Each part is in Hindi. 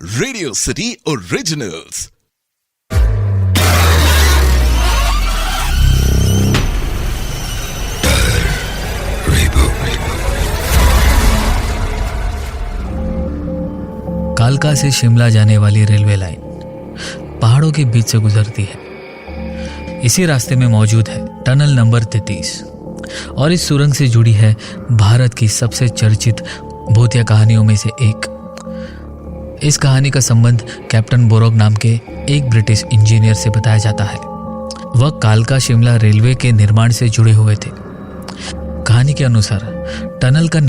Radio city originals. कालका से शिमला जाने वाली रेलवे लाइन पहाड़ों के बीच से गुजरती है। इसी रास्ते में मौजूद है टनल नंबर 33 और इस सुरंग से जुड़ी है भारत की सबसे चर्चित भूतिया कहानियों में से एक। इस कहानी का संबंध कैप्टन बोरॉग नाम के एक ब्रिटिश इंजीनियर से बताया जाता है। वह कालका शिमला रेलवे के निर्माण से जुड़े हुए थे। कहानी के अनुसार टनल का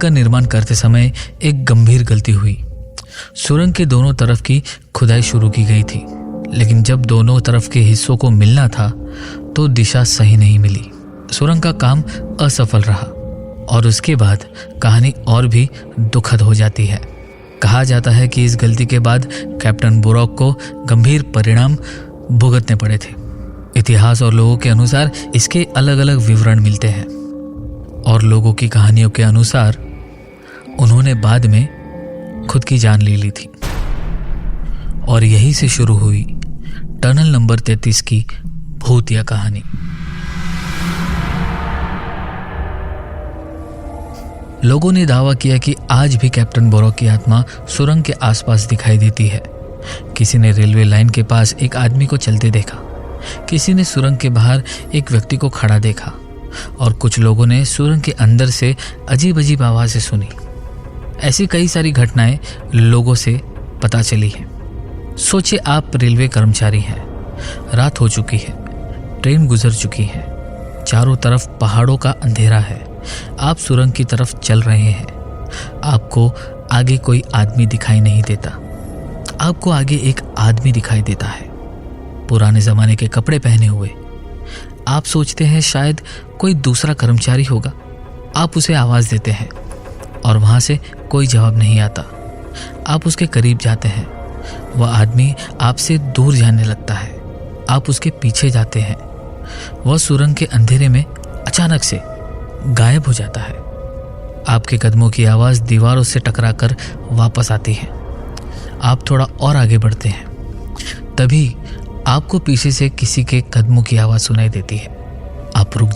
निर्माण करते समय एक गंभीर गलती हुई। सुरंग के दोनों तरफ की खुदाई शुरू की गई थी, लेकिन जब दोनों तरफ के हिस्सों को मिलना था तो दिशा सही नहीं मिली। सुरंग का काम असफल रहा और उसके बाद कहानी और भी दुखद हो जाती है। कहा जाता है कि इस गलती के बाद कैप्टन बोरॉग को गंभीर परिणाम भुगतने पड़े थे। इतिहास और लोगों के अनुसार इसके अलग अलग विवरण मिलते हैं और लोगों की कहानियों के अनुसार उन्होंने बाद में खुद की जान ले ली थी। और यहीं से शुरू हुई टनल नंबर 33 की भूतिया कहानी। लोगों ने दावा किया कि आज भी कैप्टन बोरॉग की आत्मा सुरंग के आसपास दिखाई देती है। किसी ने रेलवे लाइन के पास एक आदमी को चलते देखा, किसी ने सुरंग के बाहर एक व्यक्ति को खड़ा देखा और कुछ लोगों ने सुरंग के अंदर से अजीब अजीब आवाज़ें सुनी। ऐसी कई सारी घटनाएं लोगों से पता चली हैं। सोचिए, आप रेलवे कर्मचारी हैं, रात हो चुकी है, ट्रेन गुजर चुकी है, चारों तरफ पहाड़ों का अंधेरा है, आप सुरंग की तरफ चल रहे हैं। आपको आगे कोई आदमी दिखाई नहीं देता। आपको आगे एक आदमी दिखाई देता है, पुराने ज़माने के कपड़े पहने हुए। आप सोचते हैं शायद कोई दूसरा कर्मचारी होगा। आप उसे आवाज़ देते हैं और वहाँ से कोई जवाब नहीं आता। आप उसके करीब जाते हैं, वह आदमी आपसे दूर जाने लगता है। आप उसके पीछे जाते हैं, वह सुरंग के अंधेरे में अचानक से गायब हो जाता है। आपके कदमों की आवाज़ दीवारों से टकराकर वापस आती है। आप थोड़ा और आगे बढ़ते हैं, तभी आपको पीछे से किसी के कदमों की आवाज़ सुनाई देती है। आप रुक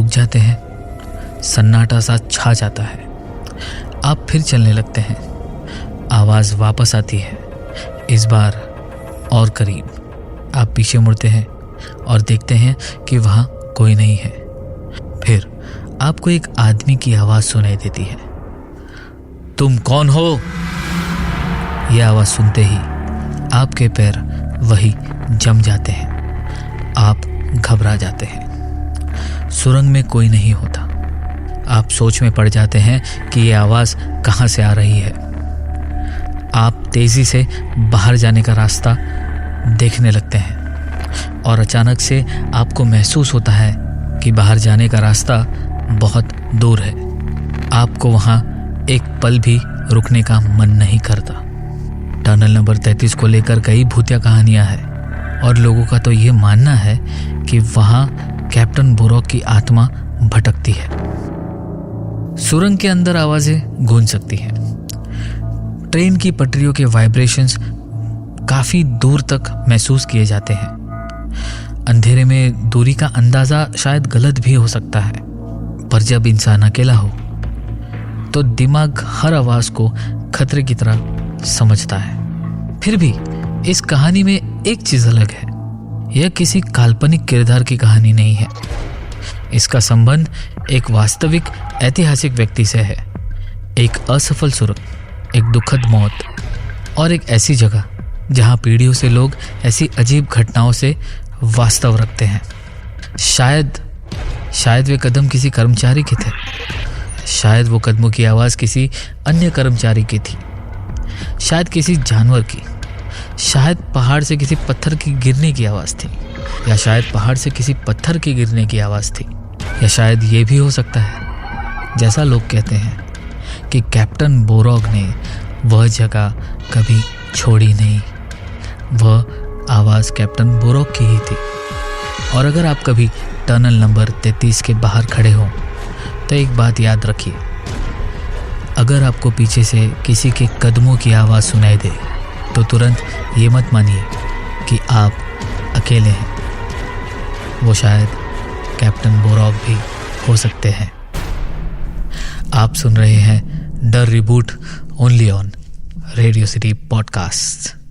जाते हैं, सन्नाटा सा छा जाता है। आप फिर चलने लगते हैं, आवाज़ वापस आती है, इस बार और करीब। आप पीछे मुड़ते हैं और देखते हैं कि वहाँ कोई नहीं है। फिर आपको एक आदमी की आवाज़ सुनाई देती है। तुम कौन हो? यह आवाज़ सुनते ही आपके पैर वही जम जाते हैं। आप घबरा जाते हैं। सुरंग में कोई नहीं होता। आप सोच में पड़ जाते हैं कि यह आवाज़ कहाँ से आ रही है। आप तेज़ी से बाहर जाने का रास्ता देखने लगते हैं और अचानक से आपको महसूस होता है कि बाहर जाने का रास्ता बहुत दूर है। आपको वहाँ एक पल भी रुकने का मन नहीं करता। टनल नंबर 33 को लेकर कई भूतिया कहानियां हैं और लोगों का तो ये मानना है कि वहाँ कैप्टन बोरॉग की आत्मा भटकती है। सुरंग के अंदर आवाज़ें गूंज सकती हैं। ट्रेन की पटरियों के वाइब्रेशंस काफ़ी दूर तक महसूस किए जाते हैं। अंधेरे में दूरी का अंदाज़ा शायद गलत भी हो सकता है, पर जब इंसान अकेला हो तो दिमाग हर आवाज़ को खतरे की तरह समझता है। फिर भी इस कहानी में एक चीज़ अलग है। यह किसी काल्पनिक किरदार की कहानी नहीं है। इसका संबंध एक वास्तविक ऐतिहासिक व्यक्ति से है। एक असफल सुरंग, एक दुखद मौत और एक ऐसी जगह जहां पीढ़ियों से लोग ऐसी अजीब घटनाओं से वास्तव रखते हैं। शायद वे कदम किसी कर्मचारी के थे। शायद वो कदमों की आवाज़ किसी अन्य कर्मचारी की थी। शायद किसी जानवर की। शायद पहाड़ से किसी पत्थर की गिरने की आवाज़ थी, या शायद पहाड़ से किसी पत्थर की गिरने की आवाज़ थी। या शायद ये भी हो सकता है, जैसा लोग कहते हैं, कि कैप्टन बोरॉग ने वह जगह कभी छोड़ी नहीं। वह आवाज़ कैप्टन बोरॉग की ही थी। और अगर आप कभी टनल नंबर 33 के बाहर खड़े हो तो एक बात याद रखिए, अगर आपको पीछे से किसी के कदमों की आवाज़ सुनाई दे तो तुरंत ये मत मानिए कि आप अकेले हैं। वो शायद कैप्टन बोरॉग भी हो सकते हैं। आप सुन रहे हैं the reboot only on radio city podcast.